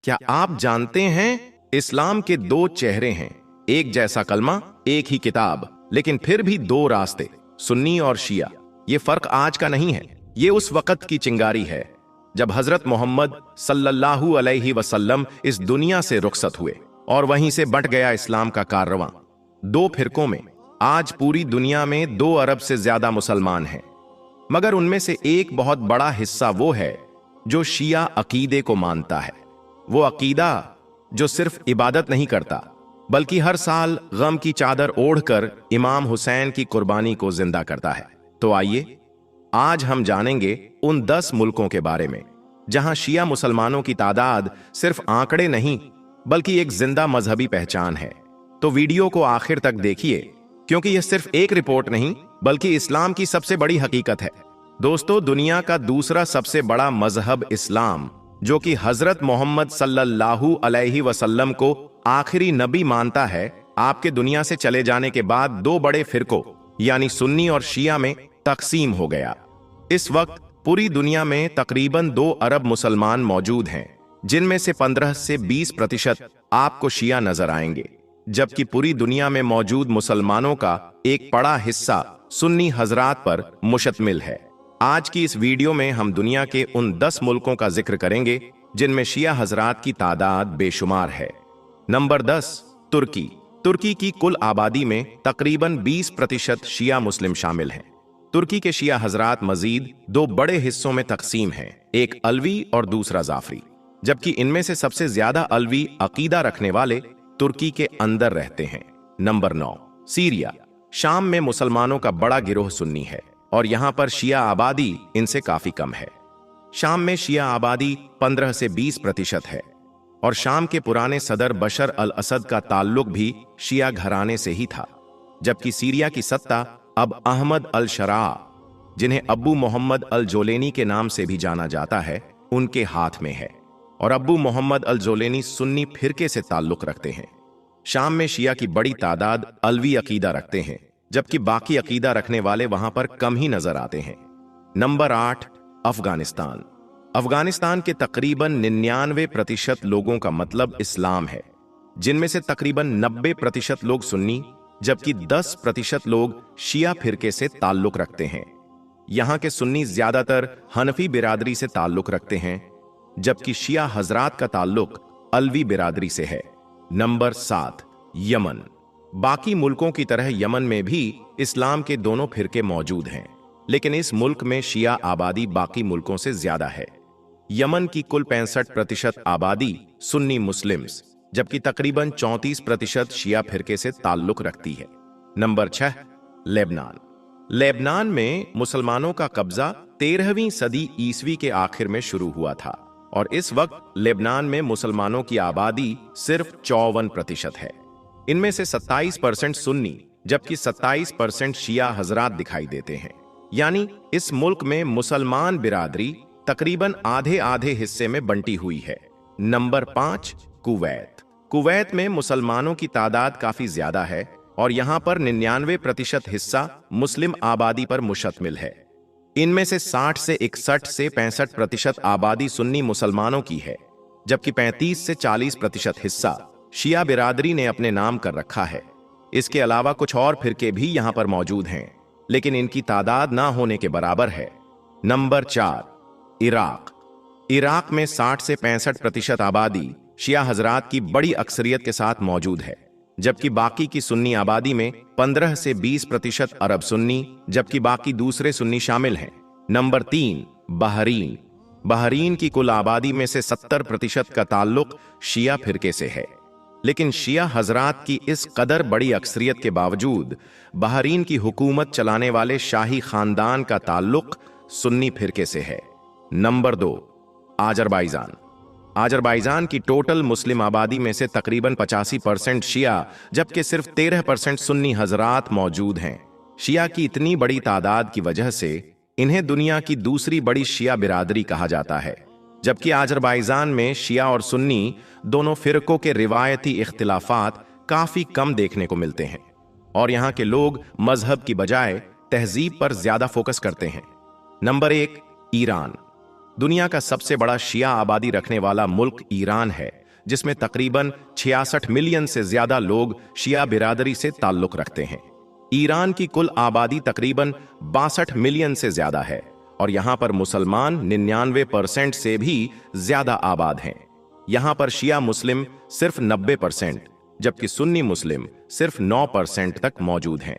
क्या आप जानते हैं इस्लाम के दो चेहरे हैं, एक जैसा कलमा, एक ही किताब, लेकिन फिर भी दो रास्ते, सुन्नी और शिया। ये फर्क आज का नहीं है, ये उस वक्त की चिंगारी है जब हजरत मोहम्मद सल्लल्लाहु अलैहि वसल्लम इस दुनिया से रुखसत हुए और वहीं से बंट गया इस्लाम का कारवां। दो फिरकों में आज पूरी दुनिया में 2 अरब से ज्यादा मुसलमान हैं, मगर उनमें से एक बहुत बड़ा हिस्सा वो है जो शिया अकीदे को मानता है। वो अकीदा जो सिर्फ इबादत नहीं करता, बल्कि हर साल गम की चादर ओढ़कर इमाम हुसैन की कुर्बानी को जिंदा करता है। तो आइए आज हम जानेंगे उन 10 मुल्कों के बारे में जहां शिया मुसलमानों की तादाद सिर्फ आंकड़े नहीं, बल्कि एक जिंदा मजहबी पहचान है। तो वीडियो को आखिर तक देखिए, क्योंकि यह सिर्फ एक रिपोर्ट नहीं, बल्कि इस्लाम की सबसे बड़ी हकीकत है। दोस्तों, दुनिया का दूसरा सबसे बड़ा मजहब इस्लाम, जो कि हजरत मोहम्मद सल्लल्लाहु अलैहि वसल्लम को आखिरी नबी मानता है, आपके दुनिया से चले जाने के बाद 2 बड़े फिरकों यानी सुन्नी और शिया में तकसीम हो गया। इस वक्त पूरी दुनिया में तकरीबन 2 अरब मुसलमान मौजूद हैं, जिनमें से 15 से 20% आपको शिया नजर आएंगे, जबकि पूरी दुनिया में मौजूद मुसलमानों का एक बड़ा हिस्सा सुन्नी हजरात पर मुश्तमिल है। आज की इस वीडियो में हम दुनिया के उन 10 मुल्कों का जिक्र करेंगे जिनमें शिया हजरात की तादाद बेशुमार है। नंबर 10, तुर्की। तुर्की की कुल आबादी में तकरीबन 20% शिया मुस्लिम शामिल हैं। तुर्की के शिया हजरात मजीद 2 बड़े हिस्सों में तकसीम हैं, एक अलवी और दूसरा जाफरी, जबकि इनमें से सबसे ज्यादा अलवी अकीदा रखने वाले तुर्की के अंदर रहते हैं। Number 9, Syria. शाम में मुसलमानों का बड़ा गिरोह सुन्नी है और यहां पर शिया आबादी इनसे काफी कम है। शाम में शिया आबादी 15 से 20% है और शाम के पुराने सदर बशर अल असद का ताल्लुक भी शिया घराने से ही था, जबकि सीरिया की सत्ता अब अहमद अल शरा, जिन्हें अब्बू मोहम्मद अल जोलेनी के नाम से भी जाना जाता है, उनके हाथ में है। और अब्बू मोहम्मद अल जोलेनी सुन्नी फिरके से ताल्लुक रखते हैं। शाम में शिया की बड़ी तादाद अलवी अकीदा रखते हैं, जबकि बाकी अकीदा रखने वाले वहां पर कम ही नजर आते हैं। नंबर 8, अफगानिस्तान। अफगानिस्तान के तकरीबन 99% लोगों का मतलब इस्लाम है, जिनमें से तकरीबन 90% लोग सुन्नी, जबकि 10% लोग शिया फिरके से ताल्लुक रखते हैं। यहां के सुन्नी ज्यादातर हनफी बिरादरी से ताल्लुक रखते हैं, जबकि शिया हजरात का ताल्लुक अलवी बिरादरी से है। Number 7, Yemen. बाकी मुल्कों की तरह यमन में भी इस्लाम के दोनों फिरके मौजूद हैं, लेकिन इस मुल्क में शिया आबादी बाकी मुल्कों से ज्यादा है। यमन की कुल 65% आबादी सुन्नी मुस्लिम्स, जबकि तकरीबन 34% शिया फिरके से ताल्लुक रखती है। Number 6, Lebanon. लेबनान में मुसलमानों का कब्जा 13वीं सदी ईसवी के आखिर में शुरू हुआ था और इस वक्त लेबनान में मुसलमानों की आबादी सिर्फ 54% है। इनमें से 27% सुन्नी, जबकि 27% शिया हजरात दिखाई देते हैं। यानी इस मुल्क में मुसलमान बिरादरी तकरीबन आधे आधे हिस्से में बंटी हुई है। Number 5, Kuwait. कुवैत में मुसलमानों की तादाद काफी ज्यादा है और यहां पर 99% हिस्सा मुस्लिम आबादी पर मुश्तमिल है। इनमें से 60 से 61 से 65% आबादी सुन्नी मुसलमानों की है, जबकि 35 से 40% हिस्सा शिया बिरादरी ने अपने नाम कर रखा है। इसके अलावा कुछ और फिरके भी यहां पर मौजूद हैं, लेकिन इनकी तादाद ना होने के बराबर है। Number 4, Iraq. इराक में 60 से 65% आबादी शिया हजरात की बड़ी अक्सरियत के साथ मौजूद है, जबकि बाकी की सुन्नी आबादी में 15 से 20% अरब सुन्नी, जबकि बाकी दूसरे सुन्नी शामिल हैं। Number 3, Bahrain. बहरीन की कुल आबादी में से 70% का ताल्लुक शिया फिरके से है, लेकिन शिया हजरात की इस कदर बड़ी अक्सरियत के बावजूद बहरीन की हुकूमत चलाने वाले शाही खानदान का ताल्लुक सुन्नी फिरके से है। नंबर 2, आजरबाईजान। आजरबाईजान की टोटल मुस्लिम आबादी में से तकरीबन 85% शिया, जबकि सिर्फ 13% सुन्नी हजरात मौजूद हैं। शिया की इतनी बड़ी तादाद की वजह से इन्हें दुनिया की दूसरी बड़ी शिया बिरादरी कहा जाता है, जबकि आजरबाईजान में शिया और सुन्नी दोनों फिरकों के रिवायती इख्तिलाफात काफी कम देखने को मिलते हैं और यहाँ के लोग मजहब की बजाय तहजीब पर ज्यादा फोकस करते हैं। Number 1, Iran. दुनिया का सबसे बड़ा शिया आबादी रखने वाला मुल्क ईरान है, जिसमें तकरीबन 66 मिलियन से ज्यादा लोग शिया बिरादरी से ताल्लुक रखते हैं। ईरान की कुल आबादी तकरीबन 62 मिलियन से ज्यादा है और यहां पर मुसलमान 99% से भी ज्यादा आबाद हैं। यहां पर शिया मुस्लिम सिर्फ 90%, जबकि सुन्नी मुस्लिम सिर्फ 9% तक मौजूद हैं।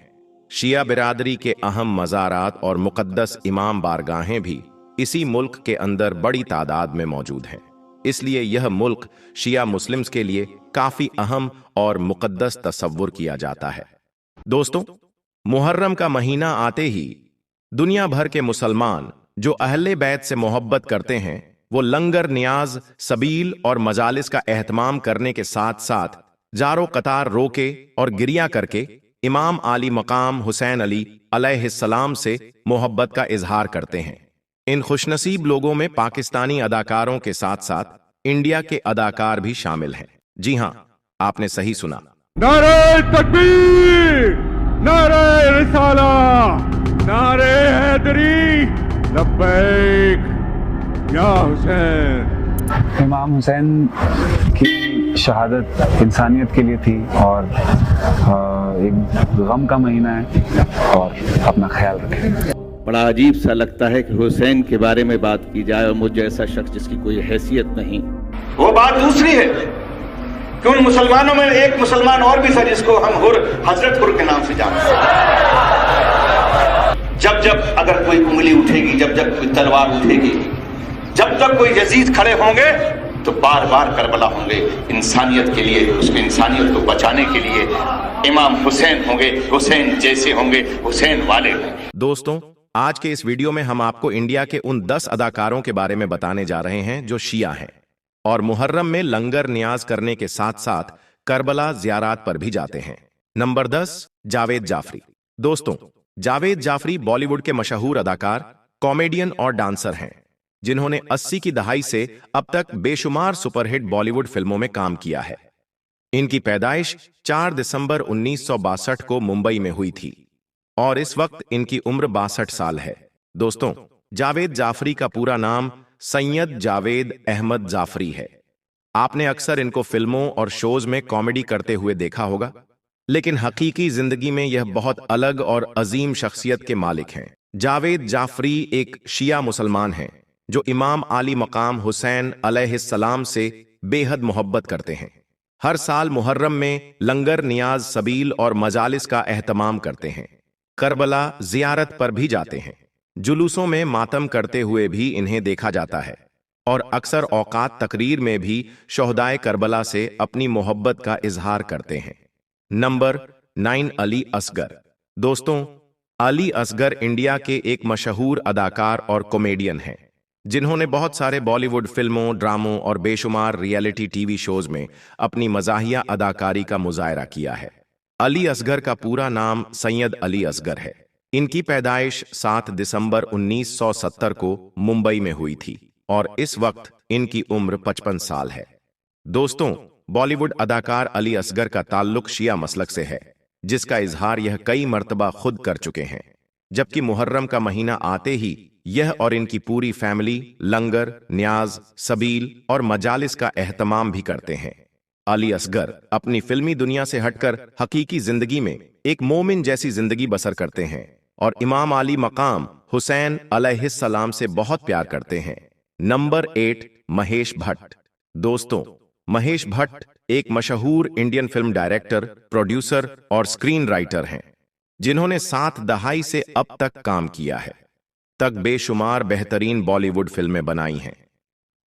शिया बिरादरी के अहम मज़ारात और मुक़द्दस इमाम बारगाहें भी इसी मुल्क के अंदर बड़ी तादाद में मौजूद हैं। इसलिए यह मुल्क शिया मुस्लिम्स के लिए काफी अहम और मुक़द्दस तस्वुर किया जाता है। दोस्तों, मुहर्रम का महीना आते ही दुनिया भर के मुसलमान जो अहले बैत से मोहब्बत करते हैं, वो लंगर, नियाज, सबील और मजालिस का एहतमाम करने के साथ साथ जारो कतार रोके और गिरिया करके इमाम आली मकाम हुसैन अली अलैहिस्सलाम से मोहब्बत का इजहार करते हैं। इन खुशनसीब लोगों में पाकिस्तानी अदाकारों के साथ साथ इंडिया के अदाकार भी शामिल हैं। जी हां, आपने सही सुना। नारे तकबीर, नारे रिसाला, नारे हैदरी, लब्बैक या हुसैन। इमाम हुसैन की शहादत इंसानियत के लिए थी और एक गम का महीना है और अपना ख्याल रखें। बड़ा अजीब सा लगता है कि हुसैन के बारे में बात की जाए और मुझ जैसा शख्स जिसकी कोई हैसियत नहीं। वो बात दूसरी है कि उन मुसलमानों में एक मुसलमान और भी था जिसको हम हजरत हुर के नाम से जानते हैं। जब जब अगर कोई उंगली उठेगी, जब जब कोई तलवार उठेगी, जब तक कोई यजीद खड़े होंगे तो बार बार करबला होंगे। इंसानियत के लिए, उसकी इंसानियत को बचाने के लिए इमाम हुसैन होंगे, हुसैन जैसे होंगे, हुसैन वाले होंगे। दोस्तों, आज के इस वीडियो में हम आपको इंडिया के उन 10 अदाकारों के बारे में बताने जा रहे हैं जो शिया हैं और मुहर्रम में लंगर नियाज करने के साथ साथ करबला ज़ियारत पर भी जाते हैं। नंबर 10, जावेद जाफरी। दोस्तों, जावेद जाफरी बॉलीवुड के मशहूर अदाकार, कॉमेडियन और डांसर हैं, जिन्होंने 80 की दहाई से अब तक बेशुमार सुपरहिट बॉलीवुड फिल्मों में काम किया है। इनकी पैदाइश 4 दिसंबर 1962 को मुंबई में हुई थी और इस वक्त इनकी उम्र 62 साल है। दोस्तों, जावेद जाफरी का पूरा नाम सैयद जावेद अहमद जाफरी है। आपने अक्सर इनको फिल्मों और शोज में कॉमेडी करते हुए देखा होगा, लेकिन हकीकी जिंदगी में यह बहुत अलग और अजीम शख्सियत के मालिक हैं। जावेद जाफरी एक शिया मुसलमान हैं जो इमाम आली मकाम हुसैन अलैहिस्सलाम से बेहद मोहब्बत करते हैं। हर साल मुहर्रम में लंगर, नियाज, सबील और मजालिस का एहतमाम करते हैं। करबला ज़ियारत पर भी जाते हैं। जुलूसों में मातम करते हुए भी इन्हें देखा जाता है और अक्सर औकात तकरीर में भी शोहदाए करबला से अपनी मोहब्बत का इजहार करते हैं। नंबर 9, अली असगर। दोस्तों, अली असगर इंडिया के एक मशहूर अदाकार और कॉमेडियन हैं, जिन्होंने बहुत सारे बॉलीवुड फिल्मों, ड्रामों और बेशुमार रियलिटी टीवी शोज में अपनी मज़ाहिया अदाकारी का मुजाहरा किया है। अली असगर का पूरा नाम सैयद अली असगर है। इनकी पैदाइश 7 दिसंबर 1970 को मुंबई में हुई थी और इस वक्त इनकी उम्र 55 साल है। दोस्तों, बॉलीवुड अदाकार अली असगर का ताल्लुक शिया मसलक से है, जिसका इजहार यह कई मर्तबा खुद कर चुके हैं। जबकि मुहर्रम का महीना आते ही यह और इनकी पूरी फैमिली लंगर, न्याज, सबील और मजालिस का एहतमाम भी करते हैं। अली असगर अपनी फिल्मी दुनिया से हटकर हकीकी जिंदगी में एक मोमिन जैसी जिंदगी बसर करते हैं और इमाम आली मकाम हुसैन अलैहिस्सलाम से बहुत प्यार करते हैं। नंबर 8, महेश भट्ट। दोस्तों, महेश भट्ट एक मशहूर इंडियन फिल्म डायरेक्टर, प्रोड्यूसर और स्क्रीन राइटर हैं, जिन्होंने 7 दहाई से अब तक काम किया है, तक बेशुमार बेहतरीन बॉलीवुड फिल्में बनाई हैं।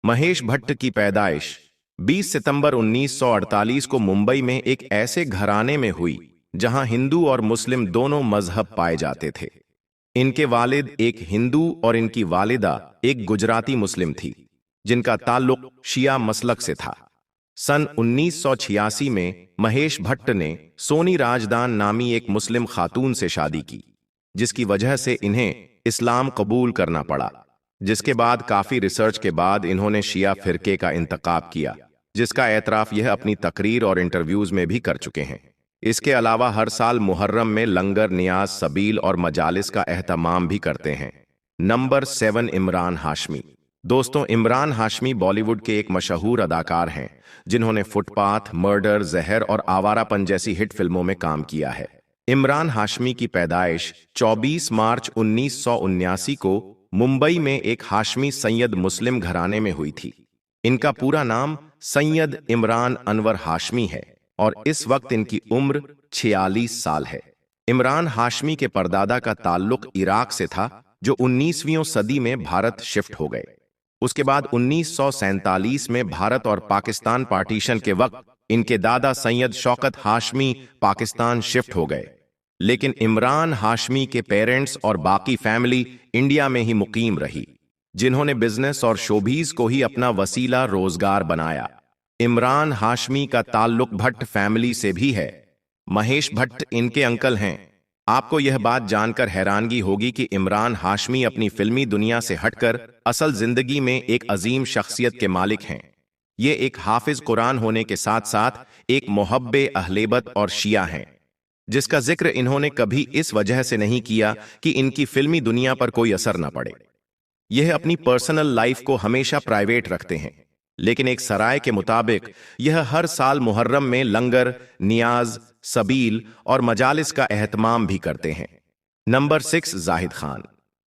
महेश भट्ट की पैदाइश 20 सितंबर 1948 को मुंबई में एक ऐसे घराने में हुई जहां हिंदू और मुस्लिम दोनों मजहब पाए जाते थे। इनके वालिद एक हिंदू और इनकी वालिदा एक गुजराती मुस्लिम थी, जिनका ताल्लुक शिया मसलक से था। सन 1986 में महेश भट्ट ने सोनी राजदान नामी एक मुस्लिम खातून से शादी की, जिसकी वजह से इन्हें इस्लाम कबूल करना पड़ा। जिसके बाद काफी रिसर्च के बाद इन्होंने शिया फिरके का इंतखाब किया, जिसका एतराफ यह अपनी तकरीर और इंटरव्यूज में भी कर चुके हैं। इसके अलावा हर साल मुहर्रम में लंगर, नियाज, सबील और मजालिस का एहतमाम भी करते हैं। नंबर 7, इमरान हाशमी। दोस्तों, इमरान हाशमी बॉलीवुड के एक मशहूर अदाकार हैं जिन्होंने फुटपाथ, मर्डर, जहर और आवारापन जैसी हिट फिल्मों में काम किया है। इमरान हाशमी की पैदाइश 24 मार्च 1979 को मुंबई में एक हाशमी सैयद मुस्लिम घराने में हुई थी। इनका पूरा नाम सैयद इमरान अनवर हाशमी है और इस वक्त इनकी उम्र 46 साल है। इमरान हाशमी के परदादा का ताल्लुक इराक से था, जो 19वीं सदी में भारत शिफ्ट हो गए। उसके बाद 1947 में भारत और पाकिस्तान पार्टीशन के वक्त इनके दादा सैयद शौकत हाशमी पाकिस्तान शिफ्ट हो गए, लेकिन इमरान हाशमी के पेरेंट्स और बाकी फैमिली इंडिया में ही मुकीम रही, जिन्होंने बिजनेस और शोबीज को ही अपना वसीला रोजगार बनाया। इमरान हाशमी का ताल्लुक भट्ट फैमिली से भी है। महेश भट्ट इनके अंकल हैं। आपको यह बात जानकर हैरानगी होगी कि इमरान हाशमी अपनी फिल्मी दुनिया से हटकर असल जिंदगी में एक अजीम शख्सियत के मालिक हैं। ये एक हाफिज कुरान होने के साथ साथ एक मुहब्बे अहलेबत और शिया हैं, जिसका जिक्र इन्होंने कभी इस वजह से नहीं किया कि इनकी फिल्मी दुनिया पर कोई असर न पड़े। यह अपनी पर्सनल लाइफ को हमेशा प्राइवेट रखते हैं, लेकिन एक सराय के मुताबिक यह हर साल मुहर्रम में लंगर, नियाज, सबील और मजालिस का एहतमाम भी करते हैं। नंबर 6, जाहिद खान।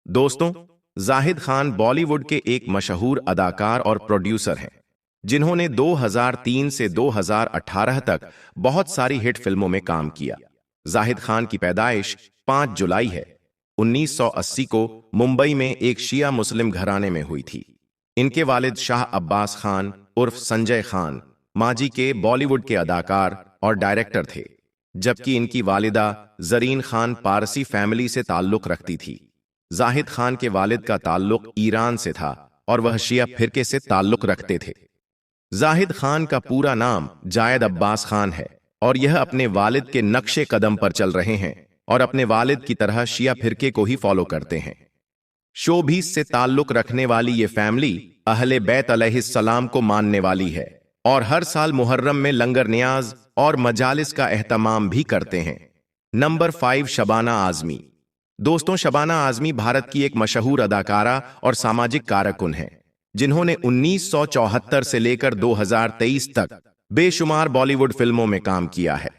दोस्तों, जाहिद खान बॉलीवुड के एक मशहूर अदाकार और प्रोड्यूसर हैं, जिन्होंने 2003 से 2018 तक बहुत सारी हिट फिल्मों में काम किया। जाहिद खान की पैदाइश 5 जुलाई है 1980 को मुंबई में एक शिया मुस्लिम घराने में हुई थी। इनके वालिद शाह अब्बास खान उर्फ संजय खान माजी के बॉलीवुड के अदाकार और डायरेक्टर थे, जबकि इनकी वालिदा जरीन खान पारसी फैमिली से ताल्लुक रखती थी। जाहिद खान के वालिद का ताल्लुक ईरान से था और वह शिया फिरके से ताल्लुक रखते थे। जाहिद खान का पूरा नाम जायद अब्बास खान है और यह अपने वालिद के नक्शे कदम पर चल रहे हैं और अपने वालिद की तरह शिया फिरके को ही फॉलो करते हैं। शोबीज से ताल्लुक रखने वाली ये फैमिली अहले बैत अलैहिस्सलाम को मानने वाली है और हर साल मुहर्रम में लंगर नियाज और मजालिस का एहतमाम भी करते हैं। नंबर 5, शबाना आजमी। दोस्तों, शबाना आजमी भारत की एक मशहूर अदाकारा और सामाजिक कारकुन है, जिन्होंने 1974 से लेकर 2023 तक बेशुमार बॉलीवुड फिल्मों में काम किया है।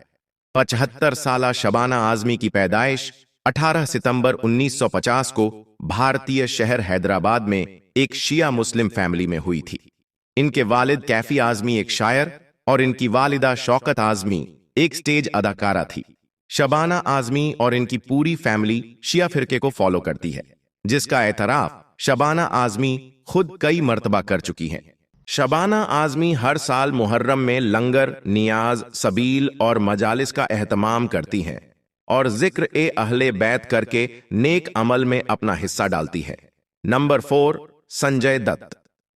75 साला शबाना आजमी की पैदाइश 18 सितंबर 1950 को भारतीय शहर हैदराबाद में एक शिया मुस्लिम फैमिली में हुई थी। इनके वालिद कैफी आजमी एक शायर और इनकी वालिदा शौकत आजमी एक स्टेज अदाकारा थी। शबाना आजमी और इनकी पूरी फैमिली शिया फिरके को फॉलो करती है, जिसका एतराफ शबाना आजमी खुद कई मर्तबा कर चुकी हैं। शबाना आजमी हर साल मुहर्रम में लंगर, नियाज, सबील और मजालिस का एहतमाम करती हैं और जिक्र ए अहले बैत करके नेक अमल में अपना हिस्सा डालती है। नंबर 4, संजय दत्त।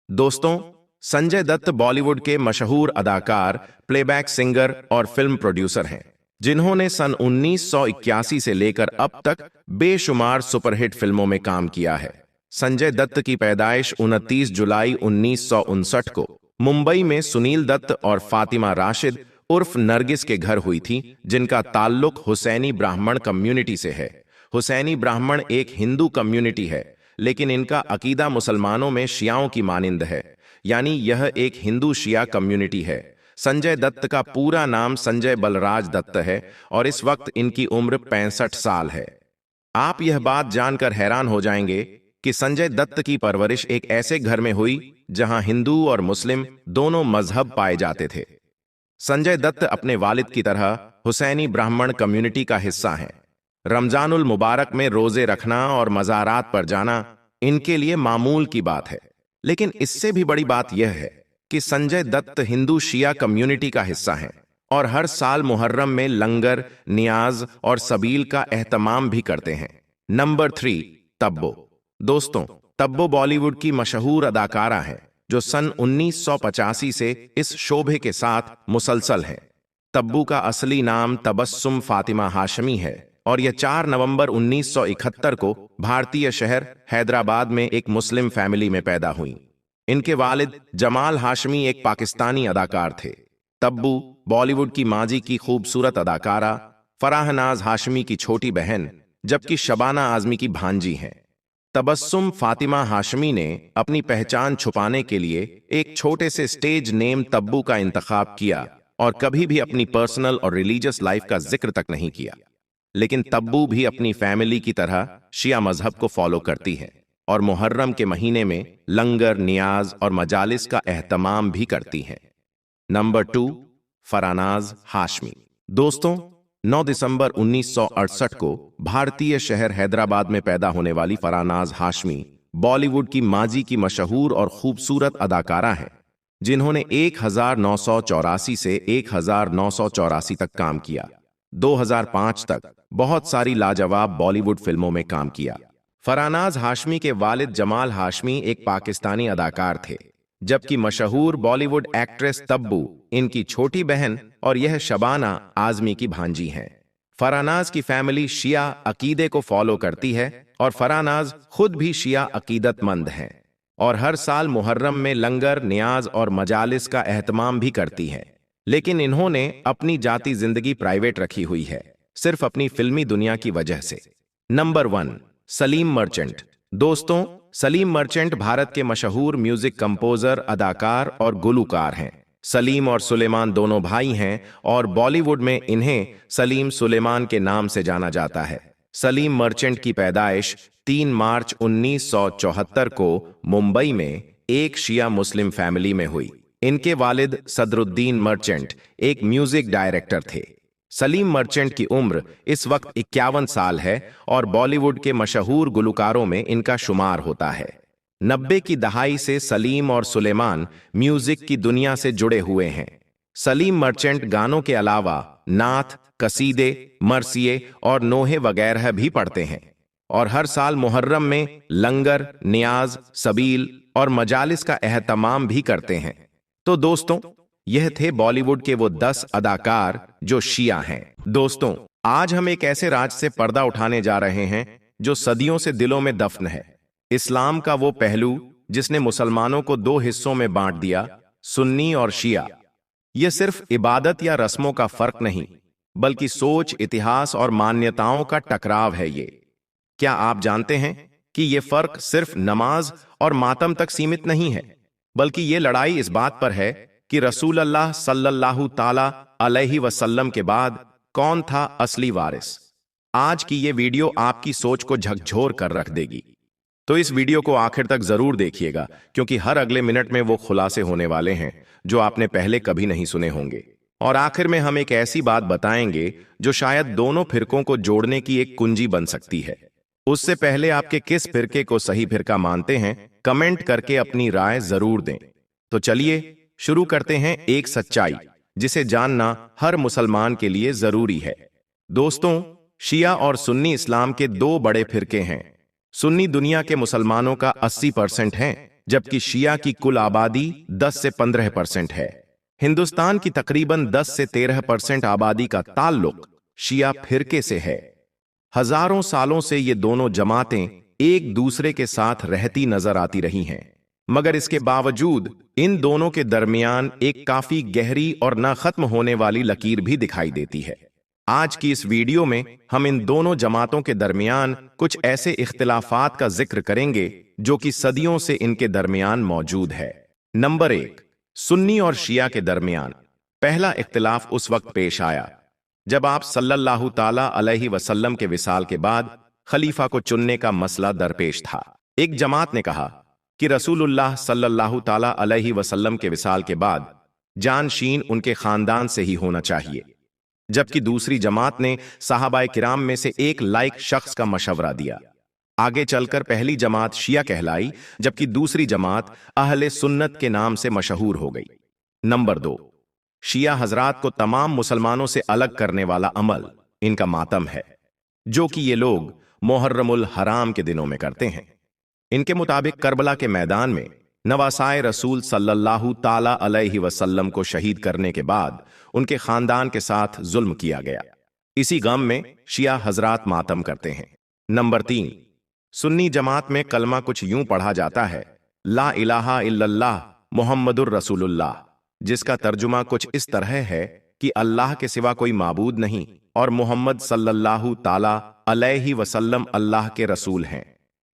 दोस्तों, संजय दत्त बॉलीवुड के मशहूर अदाकार, प्लेबैक सिंगर और फिल्म प्रोड्यूसर हैं, जिन्होंने सन 1981 से लेकर अब तक बेशुमार सुपरहिट फिल्मों में काम किया है। संजय दत्त की पैदाइश 29 जुलाई 1959 को मुंबई में सुनील दत्त और फातिमा राशिद उर्फ नरगिस के घर हुई थी, जिनका ताल्लुक हुसैनी ब्राह्मण कम्युनिटी से है। हुसैनी ब्राह्मण एक हिंदू कम्युनिटी है, लेकिन इनका अकीदा मुसलमानों में शियाओं की मानिंद है, यानी यह एक हिंदू शिया कम्युनिटी है। संजय दत्त का पूरा नाम संजय बलराज दत्त है और इस वक्त इनकी उम्र 65 साल है। आप यह बात जानकर हैरान हो जाएंगे कि संजय दत्त की परवरिश एक ऐसे घर में हुई जहां हिंदू और मुस्लिम दोनों मजहब पाए जाते थे। संजय दत्त अपने वालिद की तरह हुसैनी ब्राह्मण कम्युनिटी का हिस्सा हैं। रमजानुल मुबारक में रोजे रखना और मज़ारात पर जाना इनके लिए मामूल की बात है, लेकिन इससे भी बड़ी बात यह है कि संजय दत्त हिंदू शिया कम्युनिटी का हिस्सा हैं और हर साल मुहर्रम में लंगर, नियाज और सबील का एहतमाम भी करते हैं। नंबर 3, तब्बो। दोस्तों, तब्बो बॉलीवुड की मशहूर अदाकारा है जो सन 1985 से इस शोबे के साथ मुसलसल है। तब्बू का असली नाम तबस्सुम फातिमा हाशमी है और यह 4 नवंबर 1971 को भारतीय शहर हैदराबाद में एक मुस्लिम फैमिली में पैदा हुई। इनके वालिद जमाल हाशमी एक पाकिस्तानी अदाकार थे। तब्बू बॉलीवुड की माजी की खूबसूरत अदाकारा फराहनाज हाशमी की छोटी बहन, जबकि शबाना आजमी की भांजी हैं। तबस्सुम फातिमा हाशमी ने अपनी पहचान छुपाने के लिए एक छोटे से स्टेज नेम तब्बू का इंतखाब किया और कभी भी अपनी पर्सनल और रिलीजियस लाइफ का जिक्र तक नहीं किया। लेकिन तब्बू भी अपनी फैमिली की तरह शिया मजहब को फॉलो करती है और मुहर्रम के महीने में लंगर, नियाज और मजालिस का एहतमाम भी करती हैं। नंबर 2, फरानाज हाशमी। दोस्तों, 9 दिसंबर 1968 को भारतीय शहर हैदराबाद में पैदा होने वाली फरानाज हाशमी बॉलीवुड की माजी की मशहूर और खूबसूरत अदाकारा हैं, जिन्होंने 1984 से 1984 तक काम किया। 2005 तक बहुत सारी लाजवाब बॉलीवुड फिल्मों में काम किया। फरानाज हाशमी के वालिद जमाल हाशमी एक पाकिस्तानी अदाकार थे, जबकि मशहूर बॉलीवुड एक्ट्रेस तब्बू इनकी छोटी बहन और यह शबाना आजमी की भांजी हैं। फरानाज की फैमिली शिया अकीदे को फॉलो करती है और फरानाज खुद भी शिया अकीदतमंद हैं और हर साल मुहर्रम में लंगर, नियाज और मजालिस का एहतमाम भी करती हैं। लेकिन इन्होंने अपनी जाती जिंदगी प्राइवेट रखी हुई है, सिर्फ अपनी फिल्मी दुनिया की वजह से। Number 1, Salim merchant. दोस्तों, सलीम मर्चेंट भारत के मशहूर म्यूजिक कंपोजर, अदाकार और गुलूकार हैं। सलीम और सुलेमान दोनों भाई हैं और बॉलीवुड में इन्हें सलीम सुलेमान के नाम से जाना जाता है। सलीम मर्चेंट की पैदाइश 3 मार्च 1974 को मुंबई में एक शिया मुस्लिम फैमिली में हुई। इनके वालिद सदरुद्दीन मर्चेंट एक म्यूजिक डायरेक्टर थे। सलीम मर्चेंट की उम्र इस वक्त 51 साल है और बॉलीवुड के मशहूर गुलकारों में इनका शुमार होता है। 90 की दहाई से सलीम और सुलेमान म्यूजिक की दुनिया से जुड़े हुए हैं। सलीम मर्चेंट गानों के अलावा नात, कसीदे, मरसिए और नोहे वगैरह भी पढ़ते हैं और हर साल मुहर्रम में लंगर, नियाज, सबील और मजालिस का एहतमाम भी करते हैं। तो दोस्तों, यह थे बॉलीवुड के वो 10 अदाकार जो शिया हैं। दोस्तों, आज हम एक ऐसे राज से पर्दा उठाने जा रहे हैं जो सदियों से दिलों में दफन है। इस्लाम का वो पहलू जिसने मुसलमानों को 2 हिस्सों में बांट दिया, सुन्नी और शिया। यह सिर्फ इबादत या रस्मों का फर्क नहीं, बल्कि सोच, इतिहास और मान्यताओं का टकराव है। ये क्या आप जानते हैं कि यह फर्क सिर्फ नमाज और मातम तक सीमित नहीं है, बल्कि यह लड़ाई इस बात पर है कि रसूल अल्लाह सल्लल्लाहु ताला अलैहि वसल्लम के बाद कौन था असली वारिस। आज की ये वीडियो आपकी सोच को झकझोर कर रख देगी, तो इस वीडियो को आखिर तक जरूर देखिएगा, क्योंकि हर अगले मिनट में वो खुलासे होने वाले हैं जो आपने पहले कभी नहीं सुने होंगे। और आखिर में हम एक ऐसी बात बताएंगे जो शायद दोनों फिरकों को जोड़ने की एक कुंजी बन सकती है। उससे पहले आपके किस फिरके को सही फिरका मानते हैं, कमेंट करके अपनी राय जरूर दें। तो चलिए शुरू करते हैं एक सच्चाई जिसे जानना हर मुसलमान के लिए जरूरी है। दोस्तों, शिया और सुन्नी इस्लाम के 2 बड़े फिरके हैं। सुन्नी दुनिया के मुसलमानों का 80% है, जबकि शिया की कुल आबादी 10 से 15% है। हिंदुस्तान की तकरीबन 10 से 13% आबादी का ताल्लुक शिया फिरके से है। हजारों सालों से ये दोनों जमातें एक दूसरे के साथ रहती नजर आती रही हैं, मगर इसके बावजूद इन दोनों के दरमियान एक काफी गहरी और न खत्म होने वाली लकीर भी दिखाई देती है। आज की इस वीडियो में हम इन दोनों जमातों के दरमियान कुछ ऐसे इख्तिलाफात का जिक्र करेंगे जो कि सदियों से इनके दरमियान मौजूद है। नंबर 1, सुन्नी और शिया के दरमियान पहला इख्तिलाफ उस वक्त पेश आया जब आप सल्लल्लाहु ताला अलैहि वसल्लम के विसाल के बाद खलीफा को चुनने का मसला दरपेश था। एक जमात ने कहा कि रसूलुल्लाह सल्लल्लाहु ताला अलैहि वसल्लम के विसाल के बाद जानशीन उनके खानदान से ही होना चाहिए, जबकि दूसरी जमात ने सहाबाए किराम में से एक लायक शख्स का मशवरा दिया। आगे चलकर पहली जमात शिया कहलाई, जबकि दूसरी जमात अहले सुन्नत के नाम से मशहूर हो गई। नंबर 2, शिया हजरात को तमाम मुसलमानों से अलग करने वाला अमल इनका मातम है, जो कि ये लोग मुहर्रमुल हराम के दिनों में करते हैं। इनके मुताबिक करबला के मैदान में नवासाए रसूल सल्लल्लाहु ताला अलैहि वसल्लम को शहीद करने के बाद उनके खानदान के साथ जुल्म किया गया। इसी गम में शिया हजरात मातम करते हैं। नंबर 3, सुन्नी जमात में कलमा कुछ यूं पढ़ा जाता है, ला इलाहा इल्लल्लाह मुहम्मदुर रसूलुल्लाह, जिसका तर्जुमा कुछ इस तरह है कि अल्लाह के सिवा कोई माबूद नहीं और मुहम्मद सल्लल्लाहु ताला अलैहि वसल्लम अल्लाह के रसूल हैं।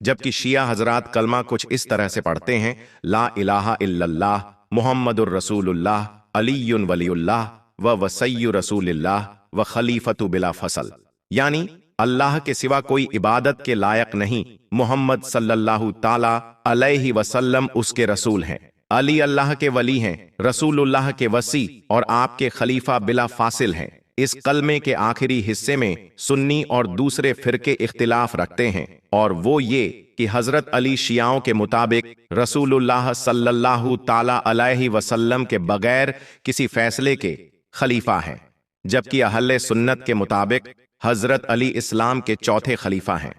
जबकि शिया हजरात कलमा कुछ इस तरह से पढ़ते हैं, ला इलाहा इल्लल्लाह मुहम्मदुर रसूलुल्लाह अलीयुन वलीउल्लाह व वसय्यु रसूलिल्लाह व खलीफतु बिला फसल, यानी अल्लाह के सिवा कोई इबादत के लायक नहीं, मोहम्मद सल्लल्लाहु ताला अलैहि वसल्लम उसके रसूल हैं, अली अल्लाह के वली हैं, रसूलुल्लाह के वसी और आपके खलीफा बिला फासिल हैं। इस कलमे के आखिरी हिस्से में सुन्नी और दूसरे फिरके इख्तिलाफ रखते हैं, और वो ये कि हजरत अली शियाओं के मुताबिक रसूलुल्लाह सल्लल्लाहु ताला अलैहि वसल्लम के बगैर किसी फैसले के खलीफा हैं, जबकि अहले सुन्नत के मुताबिक हजरत अली इस्लाम के चौथे खलीफा हैं,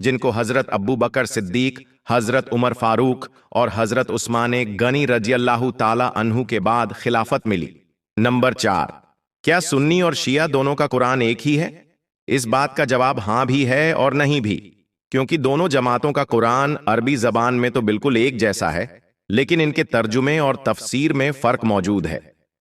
जिनको हजरत अब्बू बकर सिद्दीक, हजरत उमर फारूक और हजरत उस्मान गनी रजियल्लाहु ताला अन्हु के बाद खिलाफत मिली। नंबर 4, क्या सुन्नी और शिया दोनों का कुरान एक ही है? इस बात का जवाब हां भी है और नहीं भी, क्योंकि दोनों जमातों का कुरान अरबी जबान में तो बिल्कुल एक जैसा है, लेकिन इनके तर्जुमे और तफसीर में फर्क मौजूद है।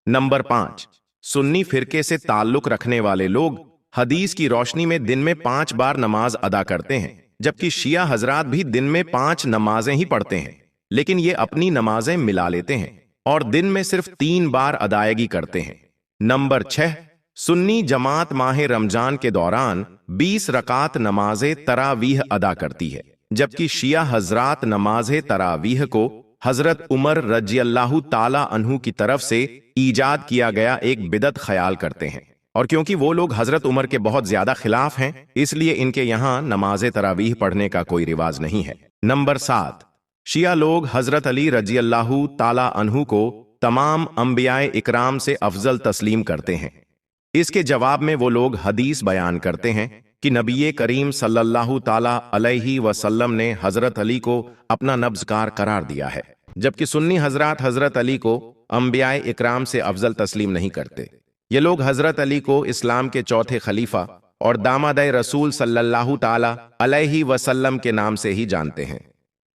नंबर 5, सुन्नी फिरके से ताल्लुक रखने वाले लोग हदीस की रोशनी में दिन में 5 बार नमाज अदा करते हैं, जबकि शिया हजरात भी दिन में 5 नमाजें ही पढ़ते हैं, लेकिन ये अपनी नमाजें मिला लेते हैं और दिन में सिर्फ 3 बार अदायगी करते हैं। नंबर 6, सुन्नी जमात माह रमजान के दौरान 20 रकात नमाजे तरावीह अदा करती है, जबकि शिया हजरात नमाजे तरावीह को हजरत उमर रजियल्लाहु ताला अन्हु की तरफ से ईजाद किया गया एक बिदअत ख्याल करते हैं, और क्योंकि वो लोग हजरत उमर के बहुत ज्यादा खिलाफ हैं, इसलिए इनके यहां नमाजे तरावीह पढ़ने का कोई रिवाज नहीं है। नंबर 7, शिया लोग हजरत अली रजियल्लाहु ताला अन्हु को तमाम अंबियाए इकराम से अफजल तस्लीम करते हैं। इसके जवाब में वो लोग हदीस बयान करते हैं कि नबी करीम सल्लल्लाहु ताला अलैहि वसल्लम ने हजरत अली को अपना नब्ज़कार करार दिया है, जबकि सुन्नी हजरात हजरत अली को अंबियाए इकराम से अफजल तस्लीम नहीं करते। ये लोग हजरत अली को इस्लाम के चौथे खलीफा और दामादे रसूल सल्लल्लाहु ताला अलैहि वसल्लम के नाम से ही जानते हैं।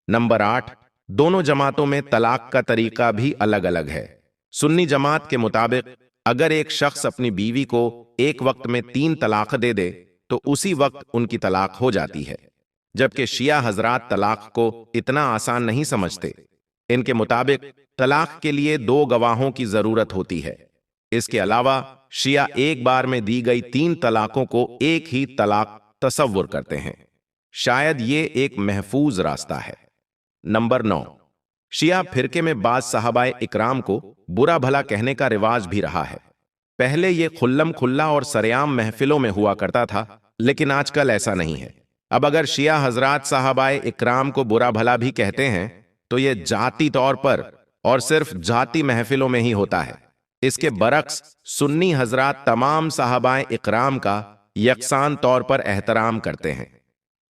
नंबर 8, दोनों जमातों में तलाक का तरीका भी अलग अलग है। सुन्नी जमात के मुताबिक अगर एक शख्स अपनी बीवी को एक वक्त में 3 तलाक दे दे तो उसी वक्त उनकी तलाक हो जाती है, जबकि शिया हजरात तलाक को इतना आसान नहीं समझते। इनके मुताबिक तलाक के लिए 2 गवाहों की जरूरत होती है। इसके अलावा शिया एक बार में दी गई 3 तलाकों को एक ही तलाक तसव्वुर करते हैं। शायद ये एक महफूज रास्ता है। नंबर 9, शिया फिरके में बाज साहबाए इकराम को बुरा भला कहने का रिवाज भी रहा है। पहले ये खुल्लम खुल्ला और सरेआम महफिलों में हुआ करता था, लेकिन आजकल ऐसा नहीं है। अब अगर शिया हजरात साहबाए इकराम को बुरा भला भी कहते हैं तो ये जाती तौर पर और सिर्फ जाती महफिलों में ही होता है। इसके बरक्स सुन्नी हजरात तमाम साहबाए इकराम का यकसान तौर पर एहतराम करते हैं।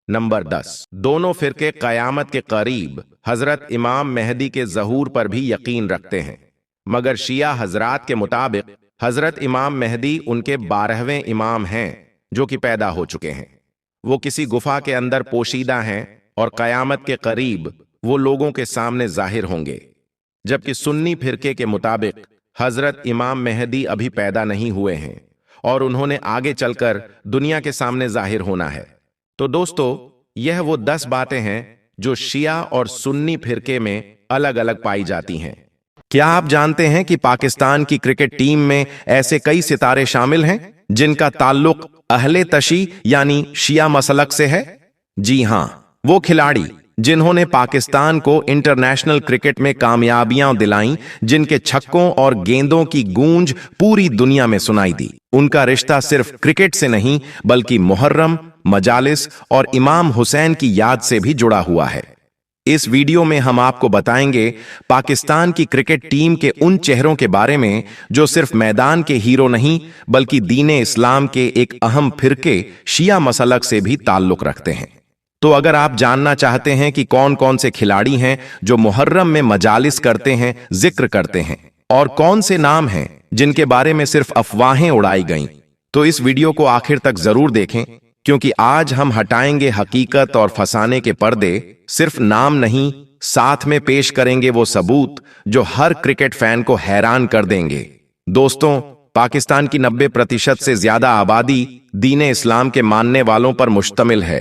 नंबर 10, दोनों फिरके कयामत के करीब हजरत इमाम मेहदी के ज़हूर पर भी यकीन रखते हैं, मगर शिया हजरात के मुताबिक हजरत इमाम मेहदी उनके 12वें इमाम हैं जो कि पैदा हो चुके हैं। वो किसी गुफा के अंदर पोशीदा हैं और कयामत के करीब वो लोगों के सामने जाहिर होंगे, जबकि सुन्नी फिरके के मुताबिक हजरत इमाम मेहदी अभी पैदा नहीं हुए हैं और उन्होंने आगे चलकर दुनिया के सामने जाहिर होना है। तो दोस्तों, यह वो 10 बातें हैं जो शिया और सुन्नी फिरके में अलग अलग पाई जाती हैं। क्या आप जानते हैं कि पाकिस्तान की क्रिकेट टीम में ऐसे कई सितारे शामिल हैं जिनका ताल्लुक अहले तशी यानी शिया मसलक से है? जी हां, वो खिलाड़ी जिन्होंने पाकिस्तान को इंटरनेशनल क्रिकेट में कामयाबियां दिलाईं, जिनके छक्कों और गेंदों की गूंज पूरी दुनिया में सुनाई दी, उनका रिश्ता सिर्फ क्रिकेट से नहीं बल्कि मुहर्रम, मजालिस और इमाम हुसैन की याद से भी जुड़ा हुआ है। इस वीडियो में हम आपको बताएंगे पाकिस्तान की क्रिकेट टीम के उन चेहरों के बारे में जो सिर्फ मैदान के हीरो नहीं बल्कि दीने इस्लाम के एक अहम फिरके शिया मसलक से भी ताल्लुक रखते हैं। तो अगर आप जानना चाहते हैं कि कौन कौन से खिलाड़ी हैं जो मुहर्रम में मजालिस करते हैं, जिक्र करते हैं, और कौन से नाम हैं जिनके बारे में सिर्फ अफवाहें उड़ाई गईं, तो इस वीडियो को आखिर तक जरूर देखें, क्योंकि आज हम हटाएंगे हकीकत और फसाने के पर्दे। सिर्फ नाम नहीं, साथ में पेश करेंगे वो सबूत जो हर क्रिकेट फैन को हैरान कर देंगे। दोस्तों, पाकिस्तान की 90% से ज्यादा आबादी दीने इस्लाम के मानने वालों पर मुश्तमिल है।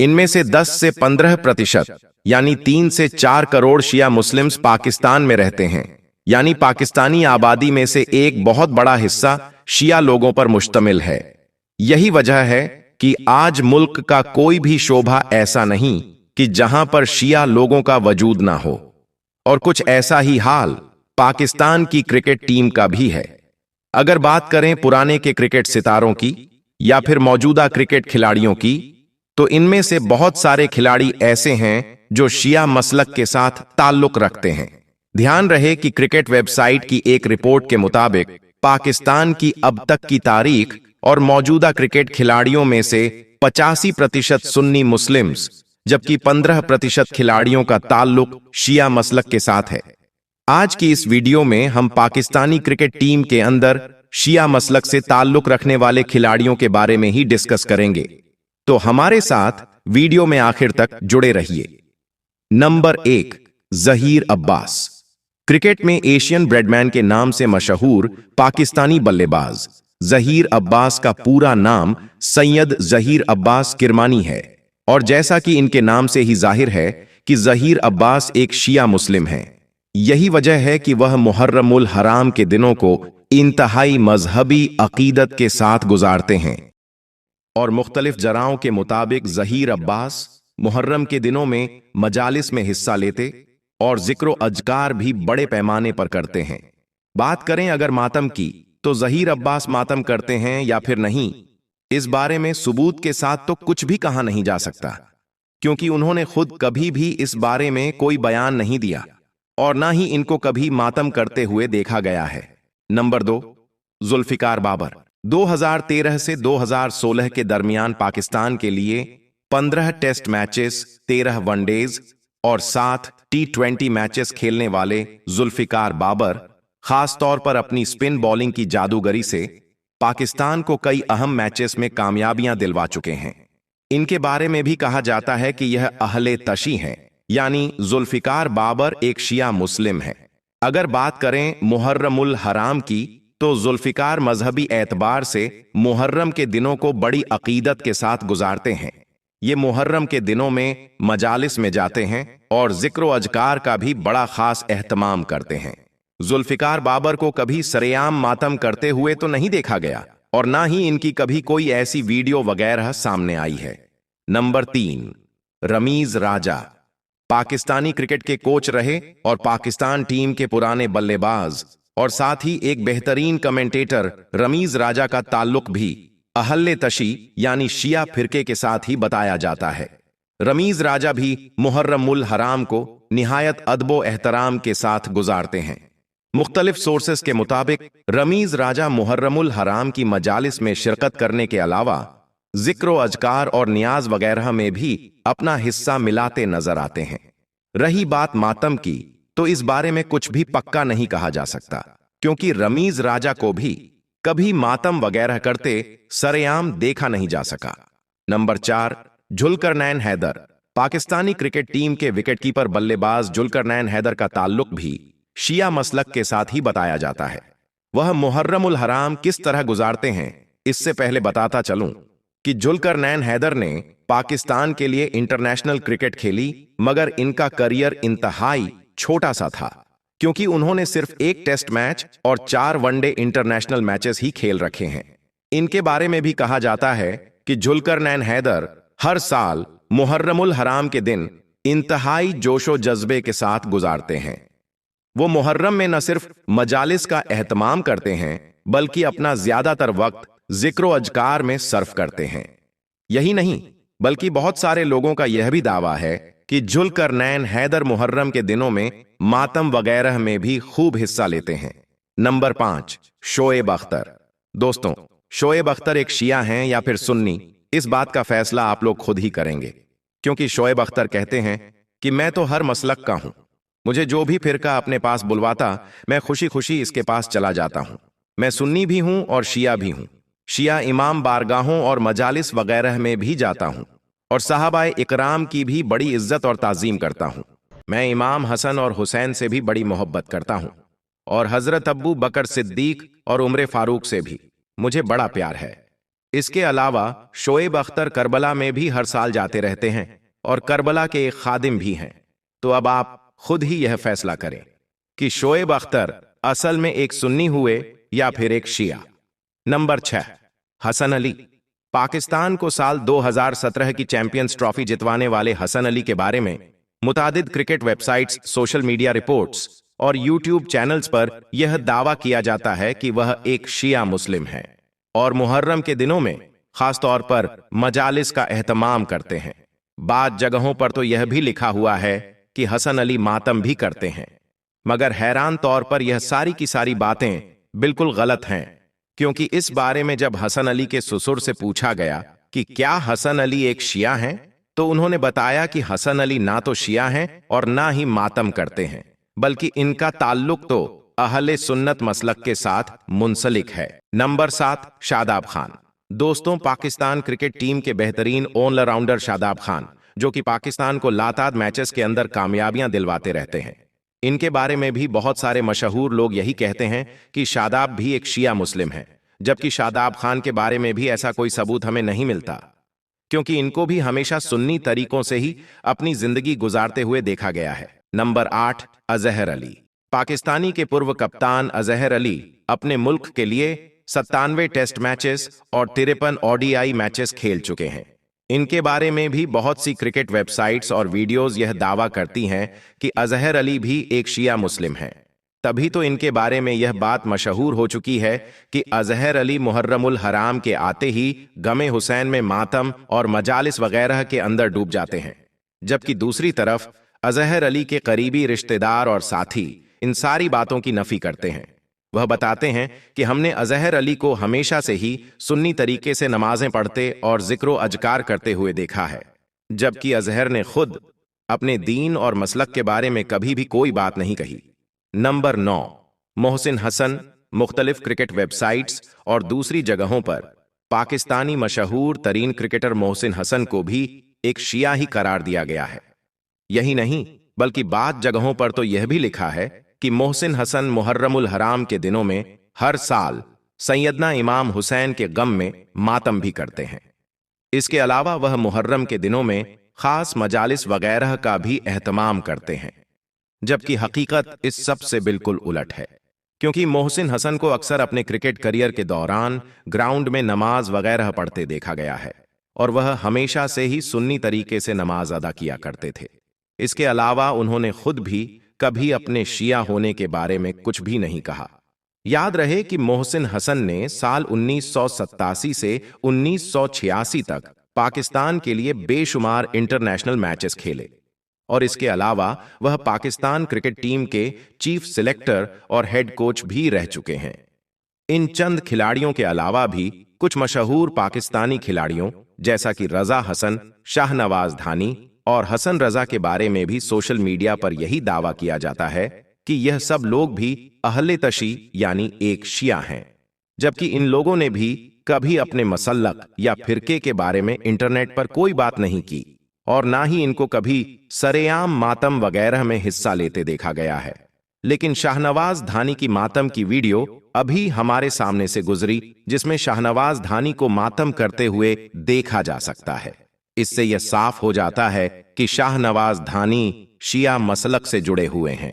इनमें से 10 से 15% यानी 3 से 4 करोड़ शिया मुस्लिम्स पाकिस्तान में रहते हैं। यानी पाकिस्तानी आबादी में से एक बहुत बड़ा हिस्सा शिया लोगों पर मुश्तमिल है। यही वजह है कि आज मुल्क का कोई भी शोभा ऐसा नहीं कि जहां पर शिया लोगों का वजूद ना हो। और कुछ ऐसा ही हाल पाकिस्तान की क्रिकेट टीम का भी है। अगर बात करें पुराने के क्रिकेट सितारों की या फिर मौजूदा क्रिकेट खिलाड़ियों की, तो इनमें से बहुत सारे खिलाड़ी ऐसे हैं जो शिया मसलक के साथ ताल्लुक रखते हैं। ध्यान रहे कि क्रिकेट वेबसाइट की एक रिपोर्ट के मुताबिक पाकिस्तान की अब तक की तारीख और मौजूदा क्रिकेट खिलाड़ियों में से 85% सुन्नी मुस्लिम्स, जबकि 15% खिलाड़ियों का ताल्लुक शिया मसलक के साथ है। आज की इस वीडियो में हम पाकिस्तानी क्रिकेट टीम के अंदर शिया मसलक से ताल्लुक रखने वाले खिलाड़ियों के बारे में ही डिस्कस करेंगे, तो हमारे साथ वीडियो में आखिर तक जुड़े रहिए। नंबर 1, जहीर अब्बास। क्रिकेट में एशियन ब्रेडमैन के नाम से मशहूर पाकिस्तानी बल्लेबाज जहीर अब्बास का पूरा नाम सैयद जहीर अब्बास किरमानी है। और जैसा कि इनके नाम से ही जाहिर है कि जहीर अब्बास एक शिया मुस्लिम हैं। यही वजह है कि वह मुहर्रमुल हराम के दिनों को इंतहाई मजहबी अकीदत के साथ गुजारते हैं। और मुख्तलिफ जराओं के मुताबिक जहीर अब्बास मुहर्रम के दिनों में मजालिस में हिस्सा लेते और जिक्र अजकार भी बड़े पैमाने पर करते हैं। बात करें अगर मातम की, तो जहीर अब्बास मातम करते हैं या फिर नहीं, इस बारे में सबूत के साथ तो कुछ भी कहा नहीं जा सकता, क्योंकि उन्होंने खुद कभी भी इस बारे में कोई बयान नहीं दिया और ना ही इनको कभी मातम करते हुए देखा गया है। नंबर 2, जुल्फिकार बाबर। 2013 से 2016 के दरमियान पाकिस्तान के लिए 15 टेस्ट मैचेस, 13 वनडेज और 7 T20 मैचेस खेलने वाले जुल्फिकार बाबर खास तौर पर अपनी स्पिन बॉलिंग की जादूगरी से पाकिस्तान को कई अहम मैचेस में कामयाबियां दिलवा चुके हैं। इनके बारे में भी कहा जाता है कि यह अहले तशी हैं, यानी जुल्फिकार बाबर एक शिया मुस्लिम है। अगर बात करें मुहर्रमुल हराम की, तो जुल्फिकार मजहबी एतबार से मुहर्रम के दिनों को बड़ी अकीदत के साथ गुजारते हैं। ये मुहर्रम के दिनों में मजालिस में जाते हैं और जिक्र अजकार का भी बड़ा खास एहतमाम करते हैं। जुल्फिकार बाबर को कभी सरेआम मातम करते हुए तो नहीं देखा गया और ना ही इनकी कभी कोई ऐसी वीडियो वगैरह सामने आई है। नंबर 3, रमीज राजा। पाकिस्तानी क्रिकेट के कोच रहे और पाकिस्तान टीम के पुराने बल्लेबाज और साथ ही एक बेहतरीन कमेंटेटर रमीज राजा का ताल्लुक भी अहले तशी यानी शिया फिरके के साथ ही बताया जाता है। रमीज राजा भी मुहर्रमुल हराम को निहायत अदबो एहतराम के साथ गुजारते हैं। मुख्तलिफ सोर्सेस के मुताबिक रमीज राजा मुहर्रमुल हराम की मजालिस में शिरकत करने के अलावा जिक्र अजकार और नियाज वगैरह में भी अपना हिस्सा मिलाते नजर आते हैं। रही बात मातम की, तो इस बारे में कुछ भी पक्का नहीं कहा जा सकता, क्योंकि रमीज राजा को भी कभी मातम वगैरह करते सरेआम देखा नहीं जा सका। Number 4, Zulqarnain Haider. Pakistani cricket team के विकेटकीपर बल्लेबाज जुल्करनैन हैदर का ताल्लुक भी शिया मसलक के साथ ही बताया जाता है। वह मुहर्रमुल हराम किस तरह गुजारते हैं, इससे पहले बताता चलूं कि जुल्करनैन हैदर ने पाकिस्तान के लिए इंटरनेशनल क्रिकेट खेली, मगर इनका करियर इंतहाई छोटा सा था, क्योंकि उन्होंने सिर्फ एक टेस्ट मैच और 4 वनडे इंटरनेशनल मैचेस ही खेल रखे हैं। इनके बारे में भी कहा जाता है कि जुल्करनैन हैदर हर साल मुहर्रमुल हराम के दिन इंतहाई जोशो जज्बे के साथ गुजारते हैं। वो मुहर्रम में न सिर्फ मजालिस का एहतमाम करते हैं, बल्कि अपना ज्यादातर वक्त जिक्र अजकार में सर्फ करते हैं। यही नहीं, बल्कि बहुत सारे लोगों का यह भी दावा है कि जुल्करनैन हैदर मुहर्रम के दिनों में मातम वगैरह में भी खूब हिस्सा लेते हैं। नंबर 5, शोएब अख्तर। दोस्तों, शोएब अख्तर एक शिया हैं या फिर सुन्नी, इस बात का फैसला आप लोग खुद ही करेंगे, क्योंकि शोएब अख्तर कहते हैं कि मैं तो हर मसलक का हूं, मुझे जो भी फिरका अपने पास बुलवाता मैं खुशी खुशी इसके पास चला जाता हूं। मैं सुन्नी भी हूं और शिया भी हूं। शिया इमाम बारगाहों और मजालिस वगैरह में भी जाता हूं और साहबाए इकराम की भी बड़ी इज्जत और ताजीम करता हूं। मैं इमाम हसन और हुसैन से भी बड़ी मोहब्बत करता हूं और हजरत अब्बू बकर सिद्दीक और उम्र फारूक से भी मुझे बड़ा प्यार है। इसके अलावा शोएब अख्तर करबला में भी हर साल जाते रहते हैं और करबला के एक खादिम भी हैं। तो अब आप खुद ही यह फैसला करें कि शोएब अख्तर असल में एक सुन्नी हुए या फिर एक शिया। नंबर 6, हसन अली। पाकिस्तान को साल 2017 की चैंपियंस ट्रॉफी जितवाने वाले हसन अली के बारे में मुतादिद cricket websites, social media reports और यूट्यूब चैनल्स पर यह दावा किया जाता है कि वह एक शिया मुस्लिम है और मुहर्रम के दिनों में खासतौर पर मजालिस का एहतमाम करते हैं। बाद जगहों पर तो यह भी लिखा हुआ है कि हसन अली मातम भी करते हैं, मगर हैरान तौर पर यह सारी की सारी बातें बिल्कुल गलत हैं, क्योंकि इस बारे में जब हसन अली के ससुर से पूछा गया कि क्या हसन अली एक शिया हैं, तो उन्होंने बताया कि हसन अली ना तो शिया हैं और ना ही मातम करते हैं, बल्कि इनका ताल्लुक तो अहले सुन्नत मसलक के साथ मुंसलिक है। नंबर 7, शादाब खान। दोस्तों, पाकिस्तान क्रिकेट टीम के बेहतरीन ऑलराउंडर शादाब खान, जो कि पाकिस्तान को लाताद मैचेस के अंदर कामयाबियां दिलवाते रहते हैं, इनके बारे में भी बहुत सारे मशहूर लोग यही कहते हैं कि शादाब भी एक शिया मुस्लिम है, जबकि शादाब खान के बारे में भी ऐसा कोई सबूत हमें नहीं मिलता, क्योंकि इनको भी हमेशा सुन्नी तरीकों से ही अपनी जिंदगी गुजारते हुए देखा गया है। नंबर 8, अजहर अली। पाकिस्तानी के पूर्व कप्तान अजहर अली अपने मुल्क के लिए 97 टेस्ट मैचेस और 53 ODI मैचेस खेल चुके हैं। इनके बारे में भी बहुत सी क्रिकेट वेबसाइट्स और वीडियोस यह दावा करती हैं कि अजहर अली भी एक शिया मुस्लिम हैं। तभी तो इनके बारे में यह बात मशहूर हो चुकी है कि अजहर अली मुहर्रमुल हराम के आते ही गमे हुसैन में मातम और मजालिस वगैरह के अंदर डूब जाते हैं, जबकि दूसरी तरफ अजहर अली के करीबी रिश्तेदार और साथी इन सारी बातों की नफी करते हैं। वह बताते हैं कि हमने अजहर अली को हमेशा से ही सुन्नी तरीके से नमाजें पढ़ते और जिक्रो अजकार करते हुए देखा है, जबकि अजहर ने खुद अपने दीन और मसलक के बारे में कभी भी कोई बात नहीं कही। नंबर 9, मोहसिन हसन। मुख्तलिफ क्रिकेट वेबसाइट्स और दूसरी जगहों पर पाकिस्तानी मशहूर तरीन क्रिकेटर मोहसिन हसन को भी एक शिया ही करार दिया गया है। यही नहीं, बल्कि बाद जगहों पर तो यह भी लिखा है कि मोहसिन हसन मुहर्रमुल हराम के दिनों में हर साल सैयदना इमाम हुसैन के गम में मातम भी करते हैं। इसके अलावा वह मुहर्रम के दिनों में खास मजालिस वगैरह का भी एहतमाम करते हैं, जबकि हकीकत इस सब से बिल्कुल उलट है, क्योंकि मोहसिन हसन को अक्सर अपने क्रिकेट करियर के दौरान ग्राउंड में नमाज वगैरह पढ़ते देखा गया है और वह हमेशा से ही सुन्नी तरीके से नमाज अदा किया करते थे। इसके अलावा उन्होंने खुद भी कभी अपने शिया होने के बारे में कुछ भी नहीं कहा। याद रहे कि मोहसिन हसन ने साल 1987 से 1986 तक पाकिस्तान के लिए बेशुमार इंटरनेशनल मैचेस खेले और इसके अलावा वह पाकिस्तान क्रिकेट टीम के चीफ सिलेक्टर और हेड कोच भी रह चुके हैं। इन चंद खिलाड़ियों के अलावा भी कुछ मशहूर पाकिस्तानी खिलाड़ियों जैसा कि रजा हसन, शाहनवाज धानी और हसन रजा के बारे में भी सोशल मीडिया पर यही दावा किया जाता है कि यह सब लोग भी अहले तशी यानी एक शिया हैं, जबकि इन लोगों ने भी कभी अपने मसल्लक या फिरके के बारे में इंटरनेट पर कोई बात नहीं की और ना ही इनको कभी सरेआम मातम वगैरह में हिस्सा लेते देखा गया है। लेकिन शाहनवाज धानी की मातम की वीडियो अभी हमारे सामने से गुजरी, जिसमें शाहनवाज धानी को मातम करते हुए देखा जा सकता है। इससे यह साफ हो जाता है कि शाहनवाज धानी शिया मसलक से जुड़े हुए हैं।